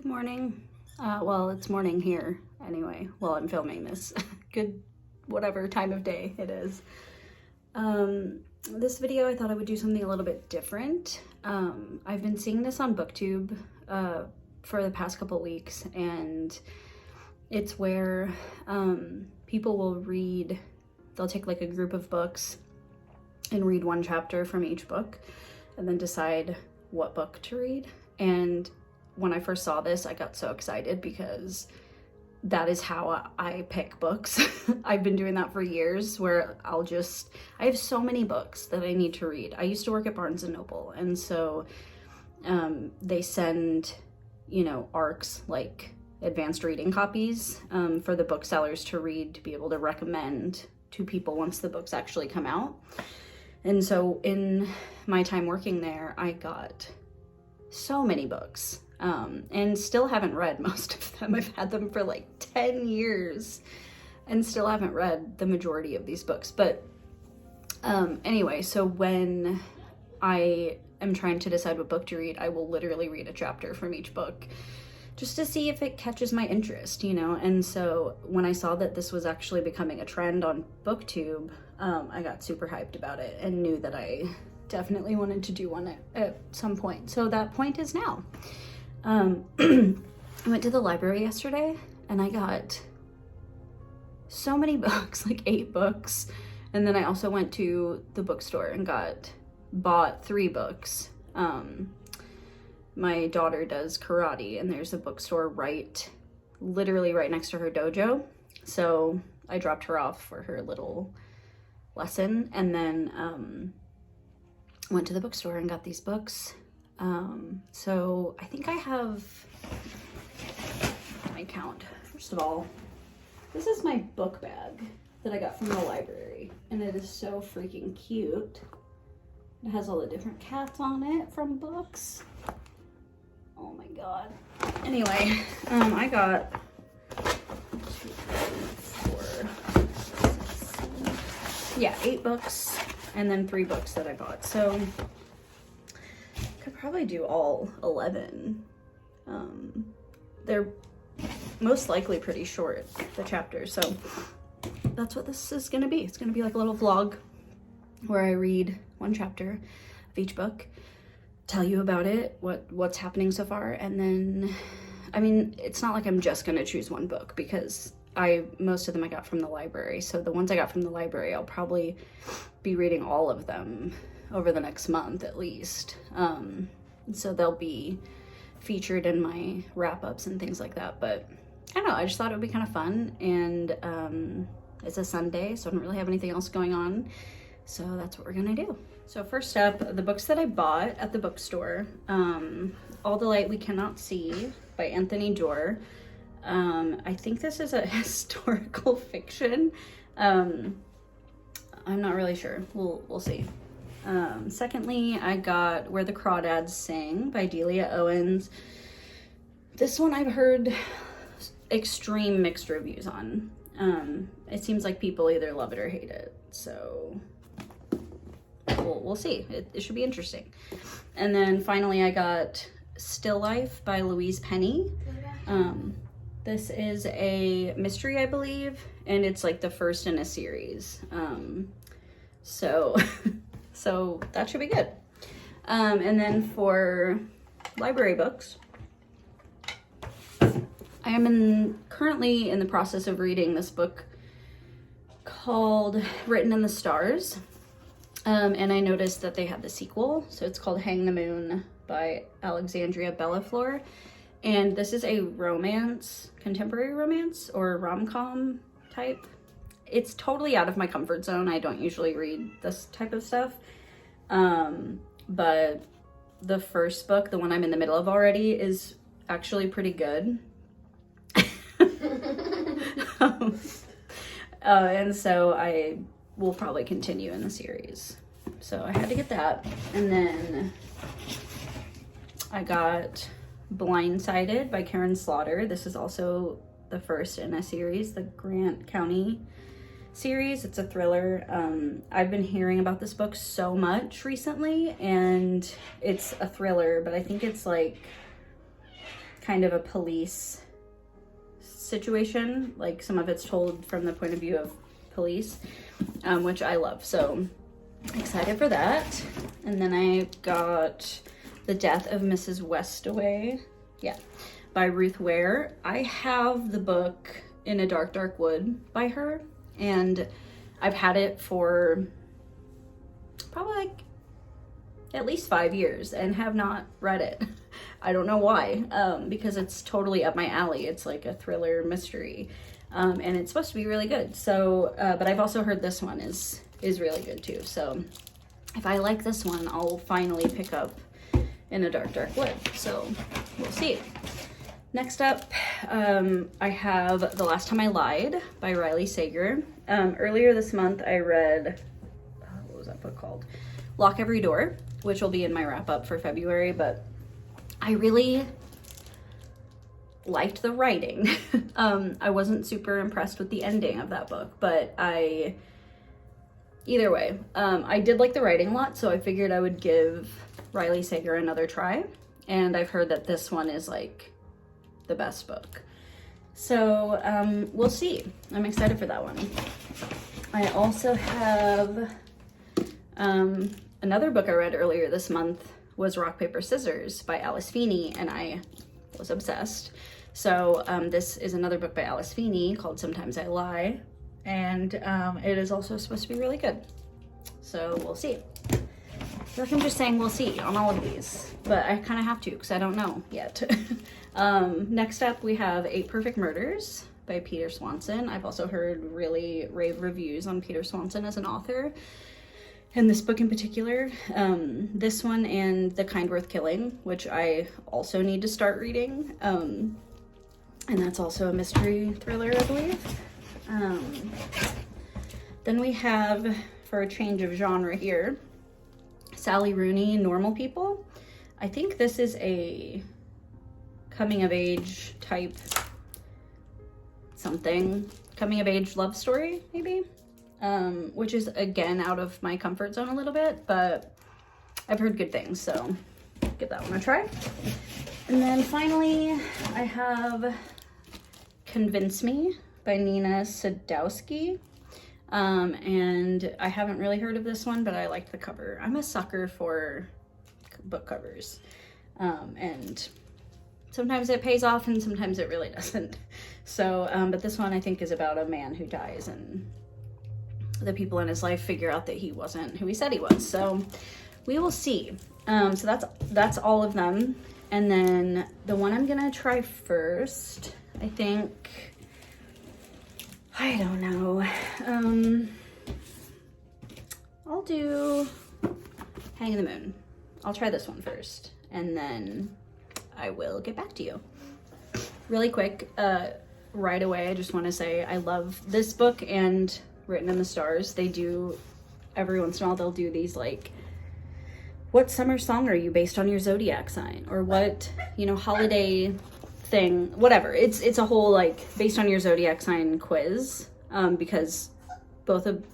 Good morning. Well, it's morning here anyway, while I'm filming this. Good whatever time of day it is. This video, I thought I would do something a little bit different. I've been seeing this on BookTube for the past couple weeks, and it's where people will read, they'll take like a group of books and read one chapter from each book and then decide what book to read. And when I first saw this, I got so excited because that is how I pick books. I've been doing that for years, where I have so many books that I need to read. I used to work at Barnes & Noble, and so they send, ARCs, like advanced reading copies, for the booksellers to read, to be able to recommend to people once the books actually come out. And so in my time working there, I got so many books. And still haven't read most of them. I've had them for like 10 years and still haven't read the majority of these books. But anyway, so when I am trying to decide what book to read, I will literally read a chapter from each book just to see if it catches my interest, And so when I saw that this was actually becoming a trend on BookTube, I got super hyped about it and knew that I definitely wanted to do one at some point. So that point is now. I went to the library yesterday and I got so many books, like 8 books. And then I also went to the bookstore and bought 3 books. My daughter does karate and there's a bookstore literally right next to her dojo. So I dropped her off for her little lesson and then went to the bookstore and got these books. So I think I have, let me count. First of all, this is my book bag that I got from the library, and it is so freaking cute. It has all the different cats on it from books. Oh my god. Anyway, I got 8 books and then 3 books that I bought. So could probably do all 11. They're most likely pretty short, the chapters, so that's what this is gonna be. It's gonna be like a little vlog where I read one chapter of each book, tell you about it, what's happening so far, and then, it's not like I'm just gonna choose one book because most of them I got from the library. So the ones I got from the library, I'll probably be reading all of them over the next month at least. So they'll be featured in my wrap-ups and things like that. But I don't know, I just thought it would be kind of fun. And it's a Sunday, so I don't really have anything else going on. So that's what we're gonna do. So first up, the books that I bought at the bookstore. All the Light We Cannot See by Anthony Doerr. I think this is a historical fiction. I'm not really sure. We'll see. Secondly, I got Where the Crawdads Sing by Delia Owens. This one I've heard extreme mixed reviews on. It seems like people either love it or hate it. So we'll see. It should be interesting. And then finally I got Still Life by Louise Penny. This is a mystery, I believe, and it's like the first in a series. So that should be good. And then for library books, I am currently in the process of reading this book called Written in the Stars. And I noticed that they had the sequel, so it's called Hang the Moon by Alexandria Bellafleur. And this is a romance, contemporary romance or rom-com type. It's totally out of my comfort zone. I don't usually read this type of stuff. But the first book, the one I'm in the middle of already, is actually pretty good. And so I will probably continue in the series. So I had to get that. And then I got Blindsighted by Karen Slaughter. This is also the first in a series, the Grant County series. It's a thriller. I've been hearing about this book so much recently, and it's a thriller, but I think it's like kind of a police situation. Like some of it's told from the point of view of police, which I love. So excited for that. And then I got The Death of Mrs. Westaway, by Ruth Ware. I have the book In a Dark, Dark Wood by her, and I've had it for probably like at least 5 years and have not read it. I don't know why, because it's totally up my alley. It's like a thriller mystery, and it's supposed to be really good. So, but I've also heard this one is really good too. So if I like this one, I'll finally pick up In a Dark, Dark Wood. So we'll see. Next up, I have The Last Time I Lied by Riley Sager. Earlier this month, I read, what was that book called? Lock Every Door, which will be in my wrap up for February, but I really liked the writing. I wasn't super impressed with the ending of that book, but either way, I did like the writing a lot, so I figured I would give Riley Sager another try, and I've heard that this one is like the best book. So we'll see. I'm excited for that one. I also have another book I read earlier this month was Rock, Paper, Scissors by Alice Feeney, and I was obsessed. So this is another book by Alice Feeney called Sometimes I Lie, and it is also supposed to be really good. So we'll see. I feel like I'm just saying we'll see on all of these, but I kind of have to because I don't know yet. Next up, we have 8 Perfect Murders by Peter Swanson. I've also heard really rave reviews on Peter Swanson as an author, and this book in particular. This one and The Kind Worth Killing, which I also need to start reading, and that's also a mystery thriller, I believe. Then we have, for a change of genre here, Sally Rooney, Normal People. I think this is a coming of age type something, coming of age love story maybe, which is again out of my comfort zone a little bit, but I've heard good things, so give that one a try. And then finally I have Convince Me by Nina Sadowski. And I haven't really heard of this one, but I liked the cover. I'm a sucker for book covers, and sometimes it pays off and sometimes it really doesn't. So, but this one I think is about a man who dies and the people in his life figure out that he wasn't who he said he was. So we will see. So that's all of them. And then the one I'm gonna try first, I think, I don't know. I'll do Hang in the Moon. I'll try this one first, and then I will get back to you. Really quick, right away, I just want to say I love this book and Written in the Stars. They do, every once in a while, they'll do these like, what summer song are you based on your zodiac sign? Or what, holiday thing, whatever. It's a whole like based on your zodiac sign quiz, because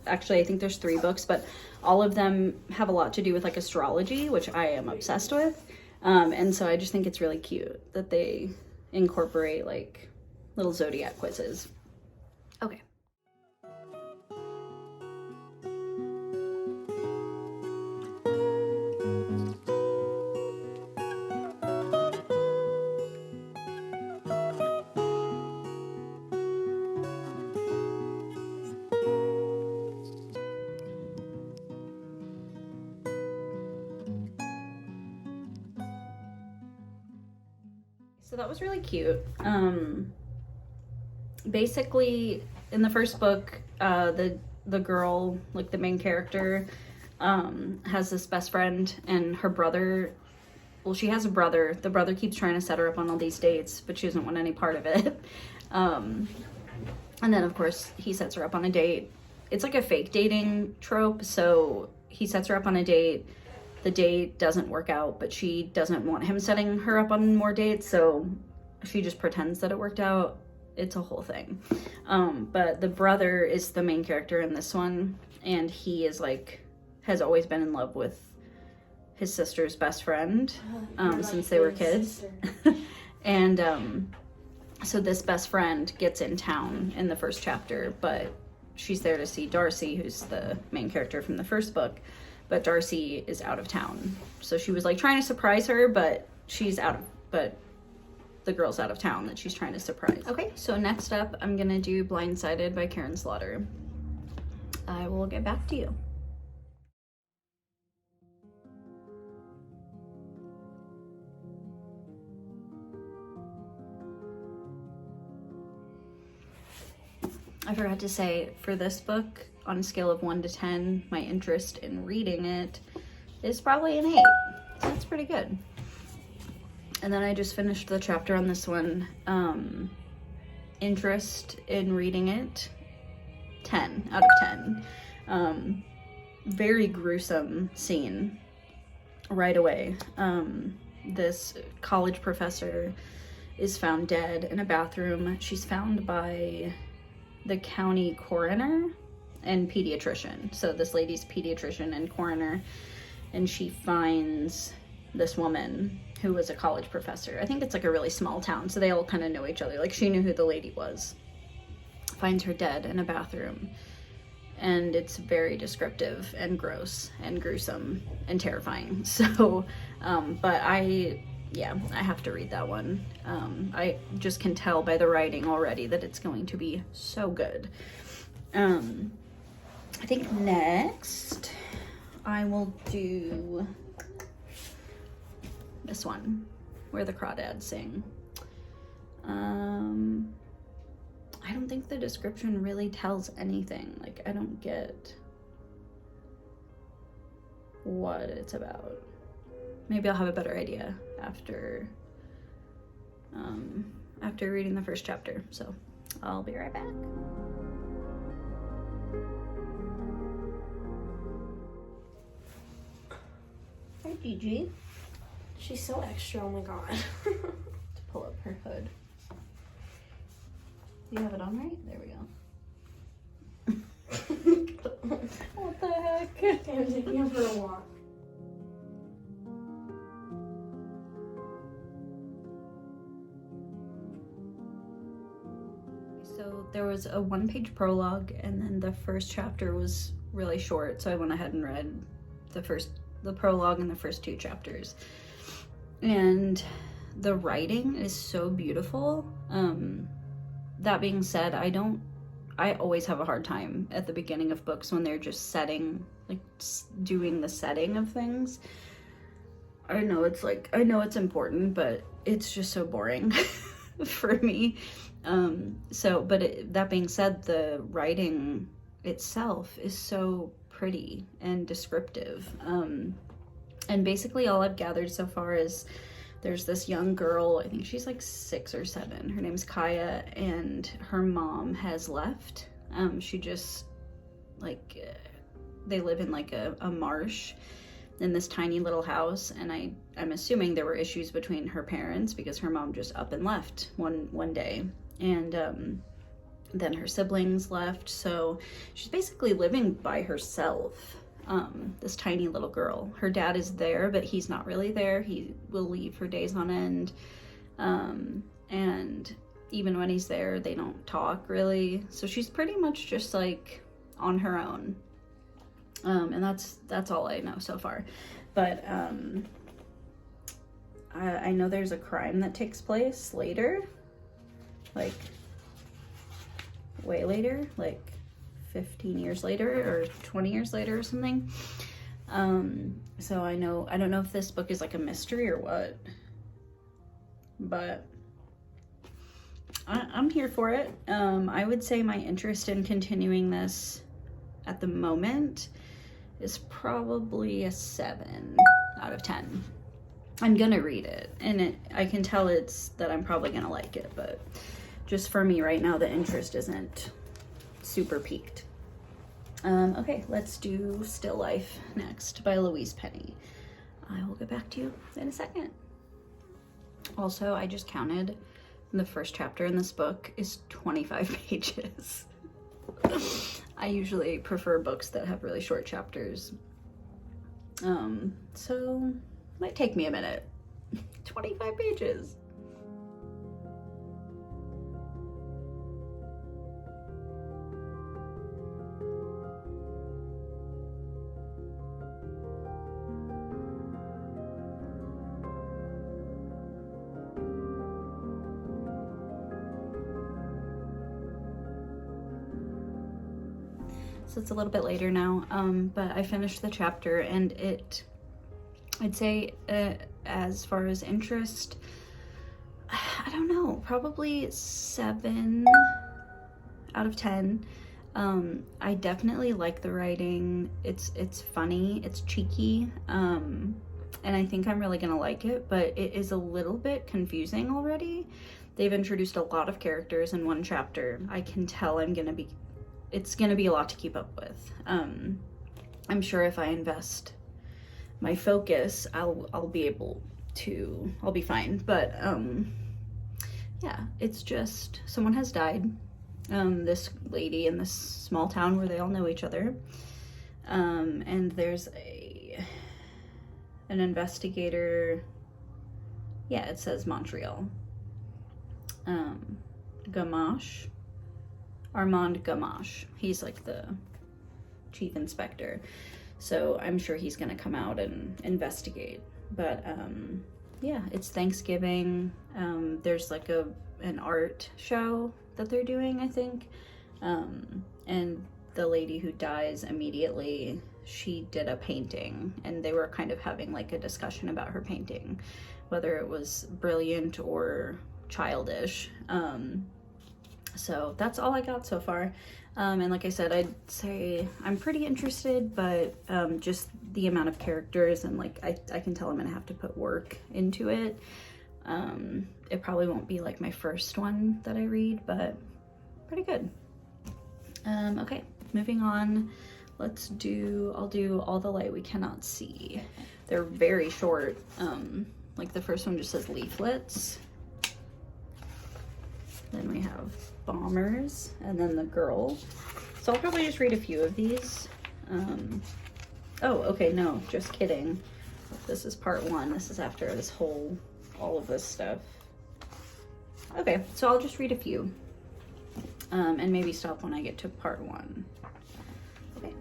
actually I think there's 3 books, but all of them have a lot to do with like astrology, which I am obsessed with, and so I just think it's really cute that they incorporate like little zodiac quizzes. Okay. So that was really cute. Basically, in the first book, the girl, like the main character, has this best friend, and her brother, well, she has a brother. The brother keeps trying to set her up on all these dates, but she doesn't want any part of it. And then, of course, he sets her up on a date. It's like a fake dating trope, so he sets her up on a date. The date doesn't work out, but she doesn't want him setting her up on more dates, so she just pretends that it worked out. It's a whole thing. But the brother is the main character in this one, and he is like, has always been in love with his sister's best friend, since they were kids. And so this best friend gets in town in the first chapter, but she's there to see Darcy, who's the main character from the first book, but Darcy is out of town. So she was like trying to surprise her, but the girl's out of town that she's trying to surprise. Okay, so next up, I'm gonna do Blindsighted by Karen Slaughter. I will get back to you. I forgot to say, for this book, on a scale of 1 to 10, my interest in reading it is probably an 8. So that's pretty good. And then I just finished the chapter on this one. Interest in reading it, 10 out of 10. Very gruesome scene right away. This college professor is found dead in a bathroom. She's found by the county coroner and pediatrician. So this lady's pediatrician and coroner, and she finds this woman who was a college professor. I think it's like a really small town, so they all kind of know each other. Like, she knew who the lady was. Finds her dead in a bathroom, and it's very descriptive and gross and gruesome and terrifying. So but I have to read that one. I just can tell by the writing already that it's going to be so good. I think next I will do this one, Where the Crawdads Sing. I don't think the description really tells anything. Like, I don't get what it's about. Maybe I'll have a better idea after reading the first chapter. So I'll be right back. Hi, Gigi. She's so extra, oh my god. To pull up her hood. Do you have it on right? There we go. What the heck? I'm taking her for a walk. So there was a 1-page prologue, and then the first chapter was really short, so I went ahead and read the prologue and the first 2 chapters. And the writing is so beautiful. That being said, I always have a hard time at the beginning of books when they're just doing the setting of things. I know it's important, but it's just so boring for me. That being said, the writing itself is so pretty and descriptive. And basically all I've gathered so far is there's this young girl, I think she's like 6 or 7. Her name's Kaya, and her mom has left. She just, they live in like a marsh in this tiny little house, and I'm assuming there were issues between her parents because her mom just up and left one day. And then her siblings left, so she's basically living by herself. This tiny little girl. Her dad is there, but he's not really there. He will leave for days on end. And even when he's there, they don't talk really. So she's pretty much just like on her own. And that's all I know so far. But I know there's a crime that takes place later, like way later, like 15 years later or 20 years later or something. So I don't know if this book is like a mystery or what, but I'm here for it. I would say my interest in continuing this at the moment is probably a 7 out of 10. I'm gonna read it, and I can tell that I'm probably gonna like it, but just for me right now, the interest isn't super peaked. Okay, let's do Still Life next by Louise Penny. I will get back to you in a second. Also, I just counted, the first chapter in this book is 25 pages. I usually prefer books that have really short chapters. So might take me a minute. 25 pages. so it's a little bit later now, but I finished the chapter, and I'd say as far as interest, I don't know, probably 7 out of 10. I definitely like the writing. It's funny, it's cheeky, and I think I'm really gonna like it, but it is a little bit confusing already. They've introduced a lot of characters in one chapter. I can tell it's gonna be a lot to keep up with. I'm sure if I invest my focus, I'll be fine. But yeah, it's just someone has died. This lady in this small town where they all know each other. And there's an investigator. Yeah, it says Montreal. Gamache. Armand Gamache. He's like the chief inspector. So I'm sure he's gonna come out and investigate. But yeah, it's Thanksgiving. There's like an art show that they're doing, I think. And the lady who dies immediately, she did a painting, and they were kind of having like a discussion about her painting, whether it was brilliant or childish. So that's all I got so far. And like I said, I'd say I'm pretty interested, but just the amount of characters, and like I can tell I'm gonna have to put work into it. It probably won't be like my first one that I read, but pretty good. Okay, moving on. I'll do All the Light We Cannot See. They're very short. Like the first one just says leaflets. Then we have Bombers, and then The Girl. So I'll probably just read a few of these. Oh, okay, no, just kidding. This is part 1. This is after all of this stuff. Okay, so I'll just read a few. And maybe stop when I get to part 1. Okay.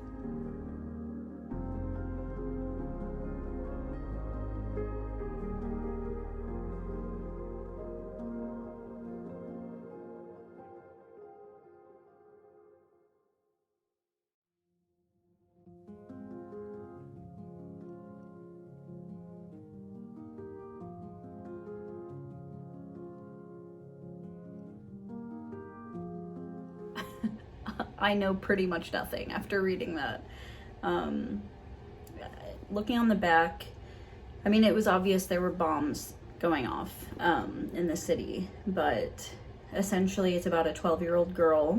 I know pretty much nothing after reading that. Looking on the back, I mean, it was obvious there were bombs going off in the city, but essentially it's about a 12-year-old girl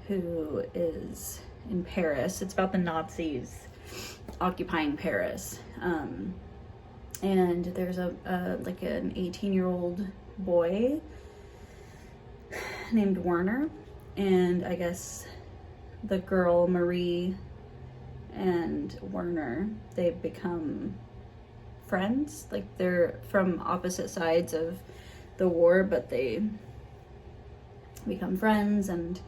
who is in Paris. It's about the Nazis occupying Paris. And there's like an 18-year-old boy named Werner. And I guess the girl, Marie, and Werner, they become friends. Like they're from opposite sides of the war, but they become friends, and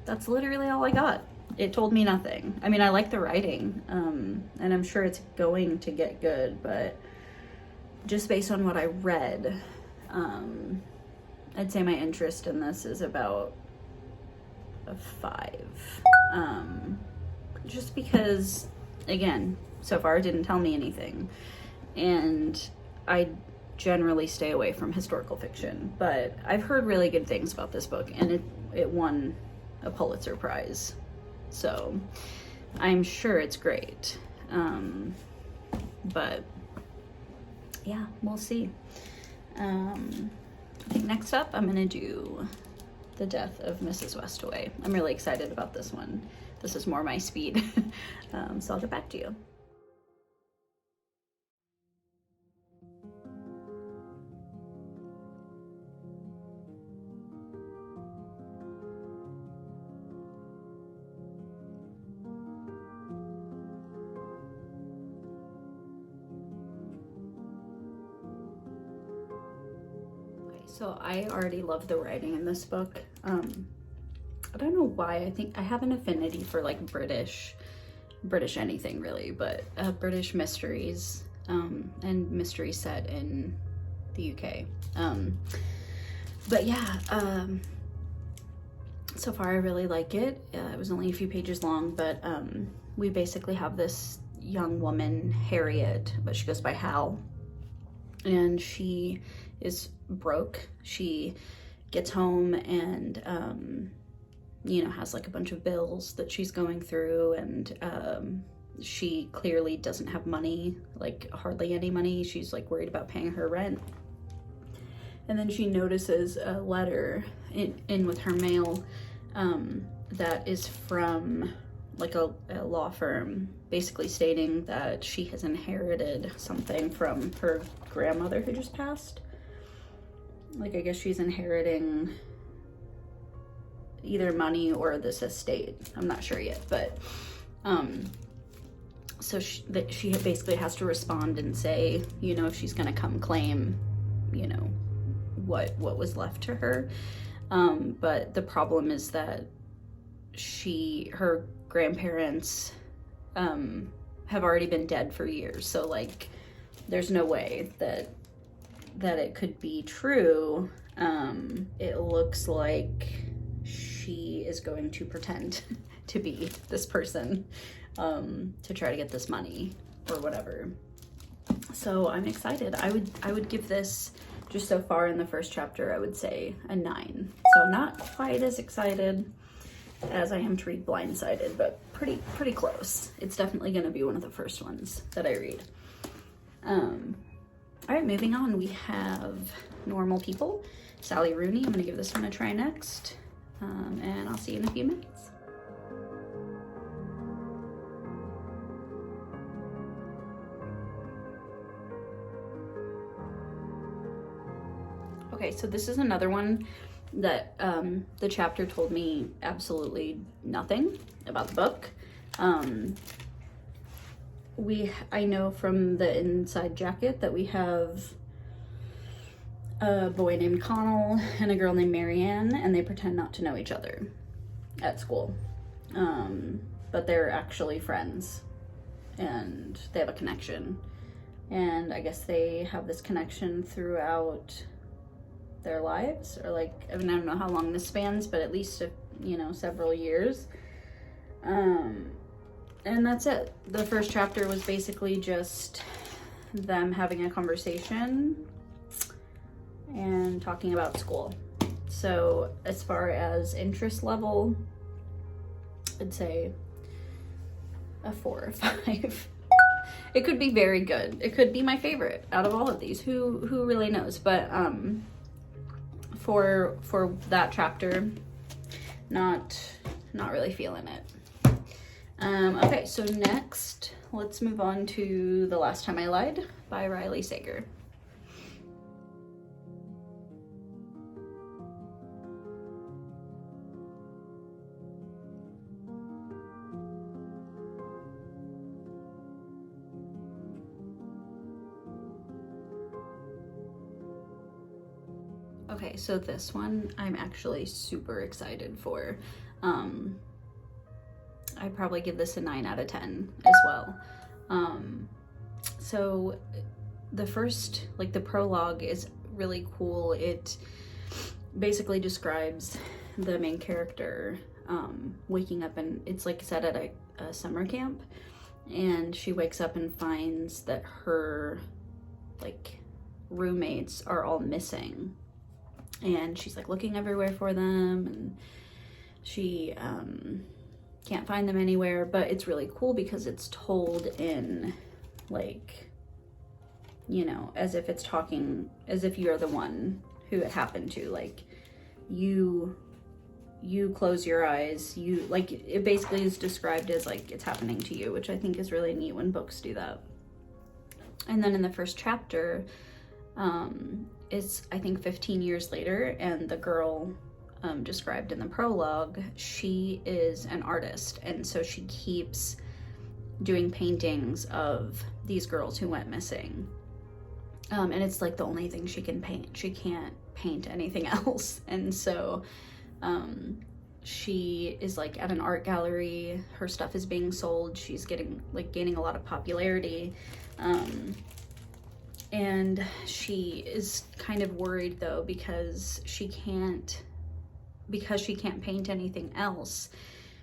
that's literally all I got. It told me nothing. I mean, I like the writing, and I'm sure it's going to get good, but just based on what I read, I'd say my interest in this is about a 5. Just because, again, so far it didn't tell me anything. And I generally stay away from historical fiction, but I've heard really good things about this book, and it won a Pulitzer Prize. So I'm sure it's great. But yeah, we'll see. I think next up I'm gonna do The Death of Mrs. Westaway. I'm really excited about this one. This is more my speed. So I'll get back to you. So I already love the writing in this book. I don't know why. I think I have an affinity for like British anything really, but British mysteries and mysteries set in the UK. But yeah, So far, I really like it. It was only a few pages long, but we basically have this young woman, Harriet, but she goes by Hal, and she is broke. She gets home and, you know, has like a bunch of bills that she's going through, and she clearly doesn't have money, like hardly any money. She's like worried about paying her rent. And then she notices a letter in with her mail that is from like a law firm, basically stating that she has inherited something from her grandmother who just passed. Like, I guess she's inheriting either money or this estate. I'm not sure yet, but so she basically has to respond and say, you know, if she's gonna come claim, you know, what was left to her. But the problem is that her grandparents have already been dead for years, so like there's no way that it could be true. It looks like she is going to pretend to be this person to try to get this money or whatever. So I'm excited. I would give this, just so far in the first chapter, I would say a 9. So not quite as excited as I am to read Blindsighted, but pretty close. It's definitely going to be one of the first ones that I read. All right, moving on, we have Normal People, Sally Rooney. I'm going to give this one a try next, and I'll see you in a few minutes. Okay, so this is another one that the chapter told me absolutely nothing about the book. I know from the inside jacket that we have a boy named Connell and a girl named Marianne, and they pretend not to know each other at school. But they're actually friends, and they have a connection. And I guess they have this connection throughout their lives, or like, I mean, I don't know how long this spans, but at least, you know, several years. And that's it. The first chapter was basically just them having a conversation and talking about school. So as far as interest level, I'd say a 4 or 5. It could be very good. It could be my favorite out of all of these. Who really knows? But for that chapter, not really feeling it. Okay, so next, let's move on to The Last Time I Lied by Riley Sager. Okay, so this one I'm actually super excited for. I'd probably give this a 9 out of 10 as well. So the first, like the prologue is really cool. It basically describes the main character waking up, and it's like set at a summer camp, and she wakes up and finds that her like roommates are all missing, and she's like looking everywhere for them, and she can't find them anywhere. But it's really cool because it's told in like, you know, as if it's talking, as if you're the one who it happened to. Like you close your eyes, you like, it basically is described as like it's happening to you, which I think is really neat when books do that. And then in the first chapter, it's I think 15 years later, and the girl described in the prologue, she is an artist, and so she keeps doing paintings of these girls who went missing, and it's like the only thing she can paint. She can't paint anything else. And so she is like at an art gallery, her stuff is being sold, she's gaining a lot of popularity, and she is kind of worried though, because she can't because she can't paint anything else,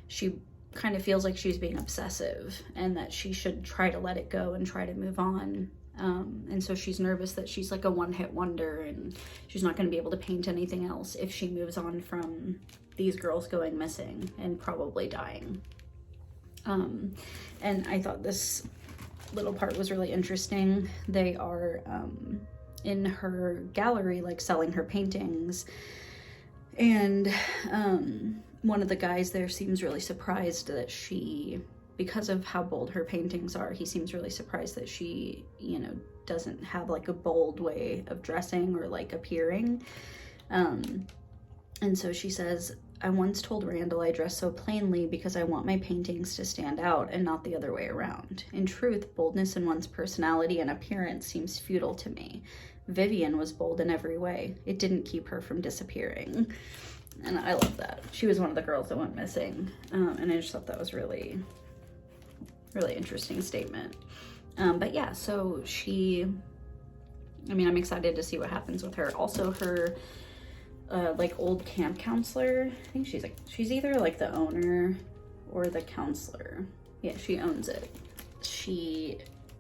she kind of feels like she's being obsessive and that she should try to let it go and try to move on. And so she's nervous that she's like a one-hit wonder and she's not going to be able to paint anything else if she moves on from these girls going missing and probably dying. And I thought this little part was really interesting. They are in her gallery, like selling her paintings, and one of the guys there seems really surprised that she, because of how bold her paintings are, he seems really surprised that she, you know, doesn't have like a bold way of dressing or like appearing. And so she says, I once told Randall I dress so plainly because I want my paintings to stand out and not the other way around. In truth, boldness in one's personality and appearance seems futile to me. Vivian was bold in every way. It didn't keep her from disappearing. And I love that. She was one of the girls that went missing. And I just thought that was really interesting statement. But yeah, so she, I mean, I'm excited to see what happens with her. Also her, like old camp counselor, I think she's either like the owner or the counselor. Yeah, she owns it.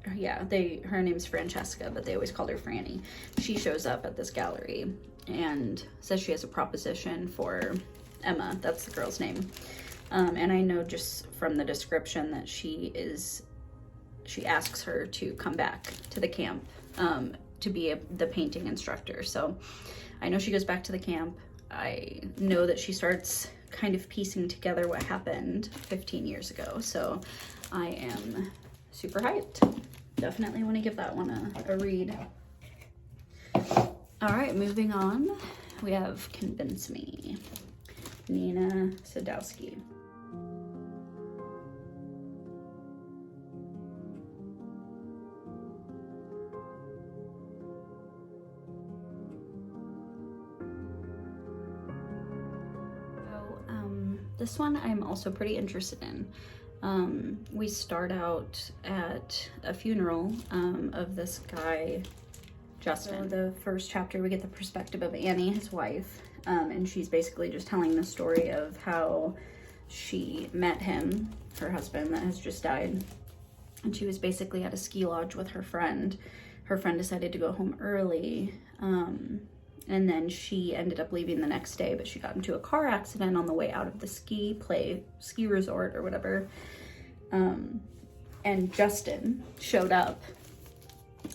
Her name's Francesca, but they always called her Franny. She shows up at this gallery and says she has a proposition for Emma. That's the girl's name. And I know just from the description that she asks her to come back to the camp to be the painting instructor. So I know she goes back to the camp. I know that she starts kind of piecing together what happened 15 years ago. So I am super hyped. Definitely want to give that one a read. All right, moving on. We have Convince Me, Nina Sadowski. This one I'm also pretty interested in. We start out at a funeral of this guy, Justin. So the first chapter, we get the perspective of Annie, his wife, and she's basically just telling the story of how she met him, her husband that has just died, and she was basically at a ski lodge with her friend. Her friend decided to go home early, and then she ended up leaving the next day, but she got into a car accident on the way out of the ski resort or whatever. And Justin showed up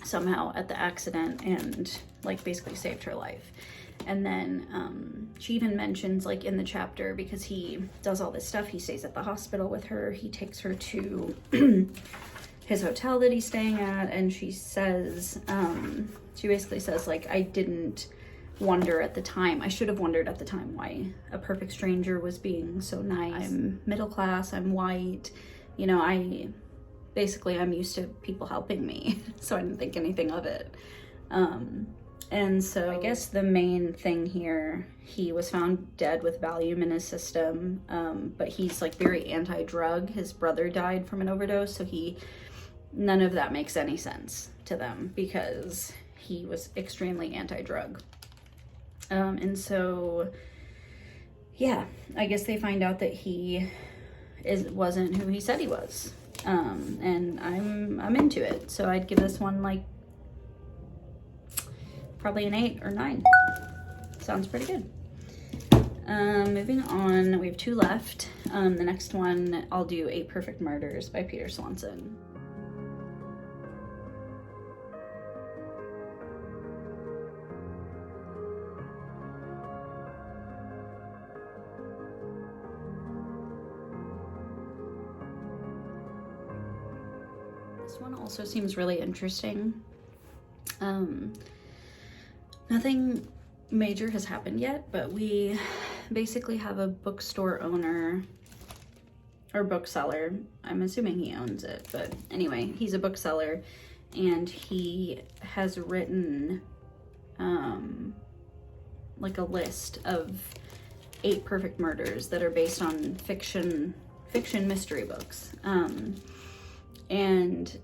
somehow at the accident and like basically saved her life. And then she even mentions, like in the chapter, because he does all this stuff, he stays at the hospital with her, he takes her to his hotel that he's staying at, and she says, she basically says, like, I didn't wonder at the time, I should have wondered at the time why a perfect stranger was being so nice. I'm middle class, I'm white, you know, I'm used to people helping me, so I didn't think anything of it. And so I guess the main thing here, he was found dead with Valium in his system, but he's like very anti-drug. His brother died from an overdose, so none of that makes any sense to them because he was extremely anti-drug. And so, yeah, I guess they find out that he wasn't who he said he was. And I'm into it. So I'd give this one like probably an 8 or 9. Sounds pretty good. Moving on, we have 2 left. The next one, I'll do 8 Perfect Murders by Peter Swanson. This one also seems really interesting. Nothing major has happened yet, but we basically have a bookstore owner or bookseller. I'm assuming he owns it, but anyway, he's a bookseller and he has written like a list of 8 perfect murders that are based on fiction mystery books. And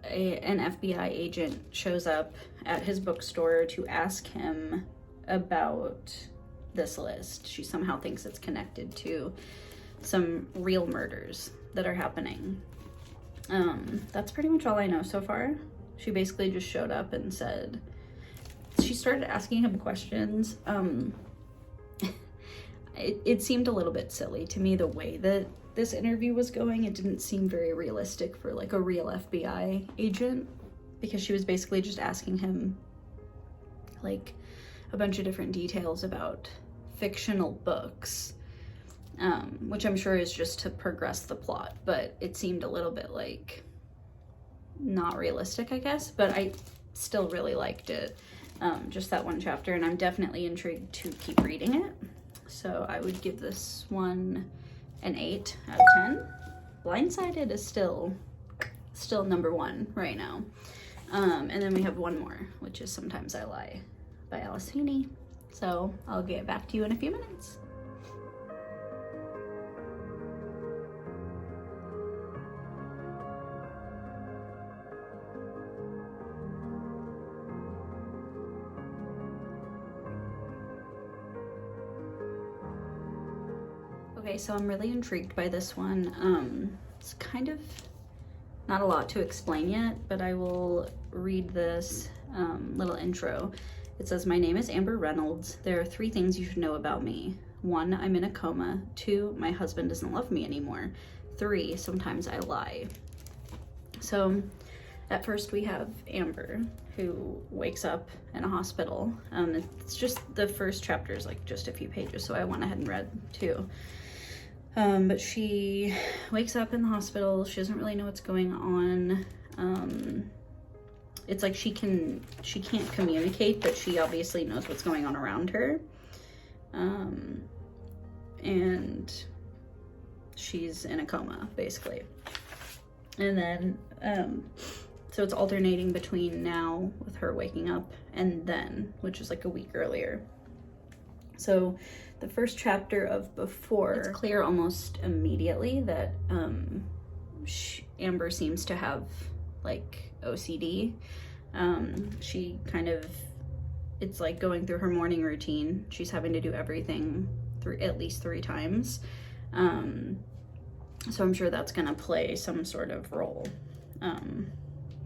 an FBI agent shows up at his bookstore to ask him about this list. She somehow thinks it's connected to some real murders that are happening. That's pretty much all I know so far. She basically just showed up and said, she started asking him questions. It seemed a little bit silly to me the way that this interview was going. It didn't seem very realistic for like a real FBI agent, because she was basically just asking him like a bunch of different details about fictional books, which I'm sure is just to progress the plot, but it seemed a little bit like not realistic, I guess, but I still really liked it, just that one chapter, and I'm definitely intrigued to keep reading it. So I would give this one an 8 out of 10. Blindsighted is still number 1 right now. And then we have one more, which is Sometimes I Lie by Alice Feeney. So I'll get back to you in a few minutes. Okay, so I'm really intrigued by this one. It's kind of not a lot to explain yet, but I will read this little intro. It says, "My name is Amber Reynolds. There are 3 things you should know about me. 1, I'm in a coma. 2, my husband doesn't love me anymore. 3, sometimes I lie." So at first we have Amber, who wakes up in a hospital. It's just, the first chapter is like just a few pages, so I went ahead and read 2. But she wakes up in the hospital. She doesn't really know what's going on. It's like she can't communicate, but she obviously knows what's going on around her. And she's in a coma, basically. And then, so it's alternating between now with her waking up and then, which is like a week earlier. So the first chapter of Before, it's clear almost immediately that Amber seems to have like OCD. She kind of, it's like going through her morning routine. She's having to do everything at least 3 times. So I'm sure that's gonna play some sort of role.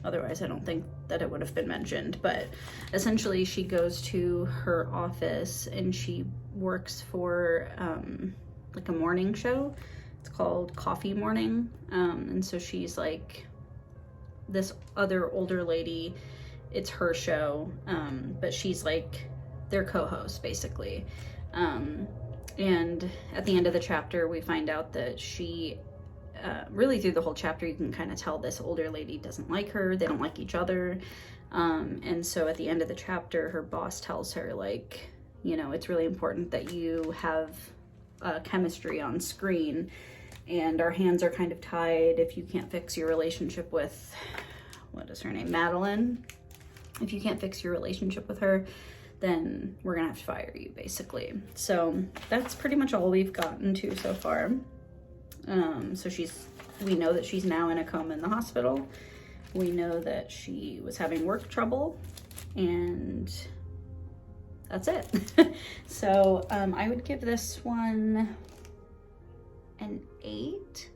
Otherwise, I don't think that it would have been mentioned, but essentially she goes to her office and she works for like a morning show. It's called Coffee Morning. And so she's like this other older lady. It's her show, but she's like their co-host, basically. And at the end of the chapter, we find out that she really through the whole chapter, you can kind of tell this older lady doesn't like her. They don't like each other. And so at the end of the chapter, her boss tells her, like, you know, it's really important that you have chemistry on screen, and our hands are kind of tied if you can't fix your relationship with, what is her name, Madeline. If you can't fix your relationship with her, then we're gonna have to fire you, basically. So that's pretty much all we've gotten to so far. So we know that she's now in a coma in the hospital. We know that she was having work trouble, and that's it. So I would give this one an 8.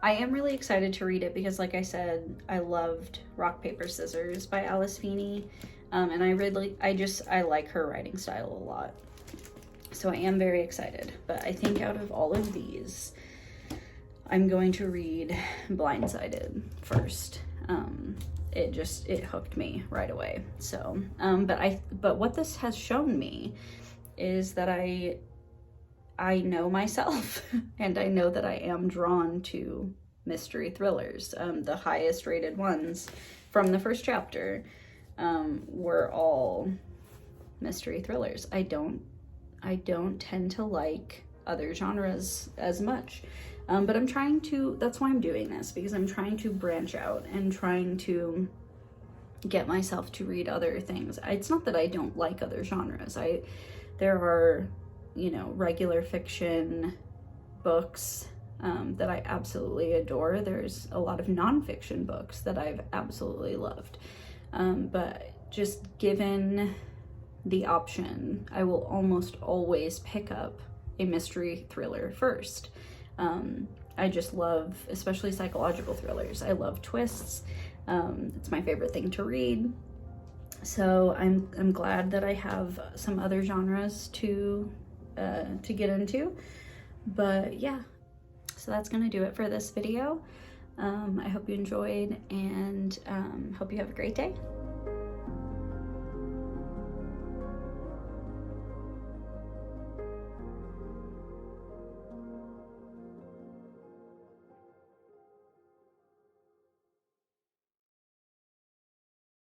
I am really excited to read it because, like I said, I loved Rock, Paper, Scissors by Alice Feeney. And I like her writing style a lot. So I am very excited. But I think out of all of these, I'm going to read Blindsighted first. It hooked me right away. So, but what this has shown me is that I know myself, and I know that I am drawn to mystery thrillers. The highest rated ones from the first chapter were all mystery thrillers. I don't tend to like other genres as much. But that's why I'm doing this, because I'm trying to branch out and trying to get myself to read other things. It's not that I don't like other genres. There are, regular fiction books that I absolutely adore. There's a lot of nonfiction books that I've absolutely loved. But just given the option, I will almost always pick up a mystery thriller first. I just love, especially psychological thrillers. I love twists. It's my favorite thing to read. So I'm glad that I have some other genres to get into. But yeah, so that's gonna do it for this video. I hope you enjoyed, and hope you have a great day.